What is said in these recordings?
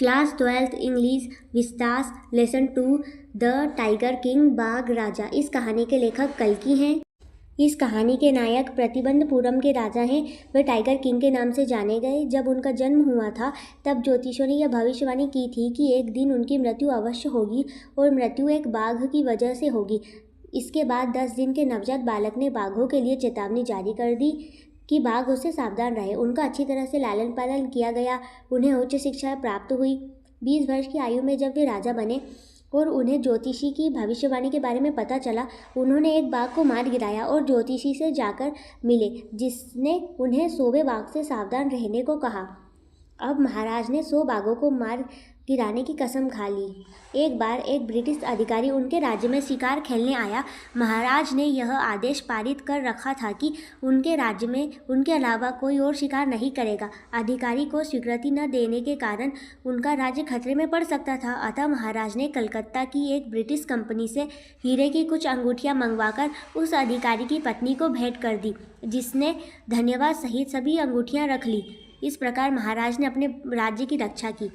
Class 12th English Vistas lesson 2 the tiger king बाघ राजा। इस कहानी के लेखक कल्कि हैं। इस कहानी के नायक प्रतिबंधपुरम के राजा हैं। वे टाइगर किंग के नाम से जाने गए। जब उनका जन्म हुआ था तब ज्योतिषियों ने यह भविष्यवाणी की थी कि एक दिन उनकी मृत्यु अवश्य होगी और मृत्यु एक बाघ की वजह से होगी। इसके बाद 10 दिन के नवजात बालक ने बाघों के लिए चेतावनी जारी कर दी कि बाघ उससे सावधान रहे। उनका अच्छी तरह से लालन पालन किया गया। उन्हें उच्च शिक्षा प्राप्त हुई। 20 वर्ष की आयु में जब वे राजा बने और उन्हें ज्योतिषी की भविष्यवाणी के बारे में पता चला, उन्होंने एक बाघ को मार गिराया और ज्योतिषी से जाकर मिले, जिसने उन्हें 100वें बाघ से सावधान रहने को कहा। अब महाराज ने 100 बाघों को मार गिराने की कसम खा ली। एक बार एक ब्रिटिश अधिकारी उनके राज्य में शिकार खेलने आया। महाराज ने यह आदेश पारित कर रखा था कि उनके राज्य में उनके अलावा कोई और शिकार नहीं करेगा। अधिकारी को स्वीकृति न देने के कारण उनका राज्य खतरे में पड़ सकता था। अतः महाराज ने कलकत्ता की एक ब्रिटिश कंपनी से हीरे की कुछ अंगूठियां मंगवाकर उस अधिकारी की पत्नी को भेंट कर दी, जिसने धन्यवाद सहित सभी अंगूठियां रख ली। इस प्रकार महाराज ने अपने राज्य की रक्षा की।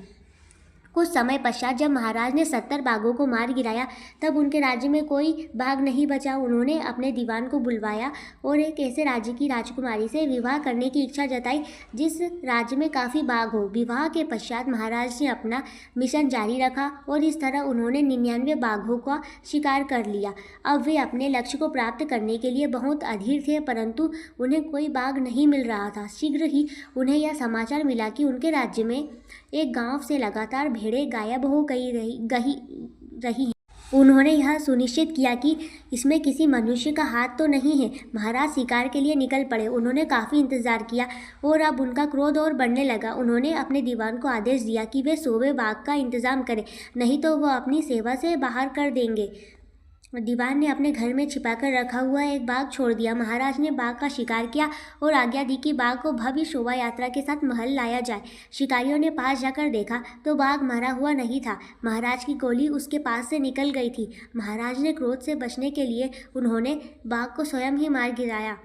कुछ समय पश्चात जब महाराज ने 70 बाघों को मार गिराया, तब उनके राज्य में कोई बाघ नहीं बचा। उन्होंने अपने दीवान को बुलवाया और एक ऐसे राज्य की राजकुमारी से विवाह करने की इच्छा जताई जिस राज्य में काफ़ी बाघ हो। विवाह के पश्चात महाराज ने अपना मिशन जारी रखा और इस तरह उन्होंने 99 बाघों का शिकार कर लिया। अब वे अपने लक्ष्य को प्राप्त करने के लिए बहुत अधीर थे, परंतु उन्हें कोई बाघ नहीं मिल रहा था। शीघ्र ही उन्हें यह समाचार मिला कि उनके राज्य में एक गांव से लगातार भेड़ें गायब हो रही हैं। उन्होंने यह सुनिश्चित किया कि इसमें किसी मनुष्य का हाथ तो नहीं है। महाराज शिकार के लिए निकल पड़े। उन्होंने काफ़ी इंतजार किया और अब उनका क्रोध और बढ़ने लगा। उन्होंने अपने दीवान को आदेश दिया कि वे 100वें बाघ का इंतजाम करें, नहीं तो वह अपनी सेवा से बाहर कर देंगे। दीवान ने अपने घर में छिपाकर रखा हुआ एक बाघ छोड़ दिया। महाराज ने बाघ का शिकार किया और आज्ञा दी कि बाघ को भव्य शोभा यात्रा के साथ महल लाया जाए। शिकारियों ने पास जाकर देखा तो बाघ मरा हुआ नहीं था। महाराज की गोली उसके पास से निकल गई थी। महाराज ने क्रोध से बचने के लिए उन्होंने बाघ को स्वयं ही मार गिराया।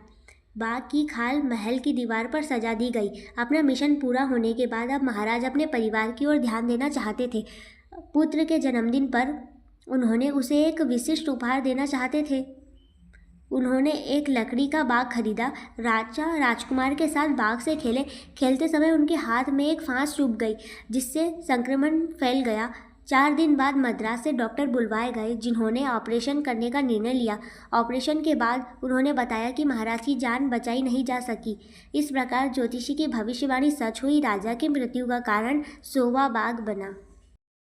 बाघ की खाल महल की दीवार पर सजा दी गई। अपना मिशन पूरा होने के बाद अब महाराज अपने परिवार की ओर ध्यान देना चाहते थे। पुत्र के जन्मदिन पर उन्होंने उसे एक विशिष्ट उपहार देना चाहते थे। उन्होंने एक लकड़ी का बाग खरीदा। राजा राजकुमार के साथ बाग से खेलते समय उनके हाथ में एक फांस चुभ गई, जिससे संक्रमण फैल गया। 4 दिन बाद मद्रास से डॉक्टर बुलवाए गए, जिन्होंने ऑपरेशन करने का निर्णय लिया। ऑपरेशन के बाद उन्होंने बताया कि महाराज की जान बचाई नहीं जा सकी। इस प्रकार ज्योतिषी की भविष्यवाणी सच हुई। राजा की मृत्यु का कारण 100वां बाघ बना।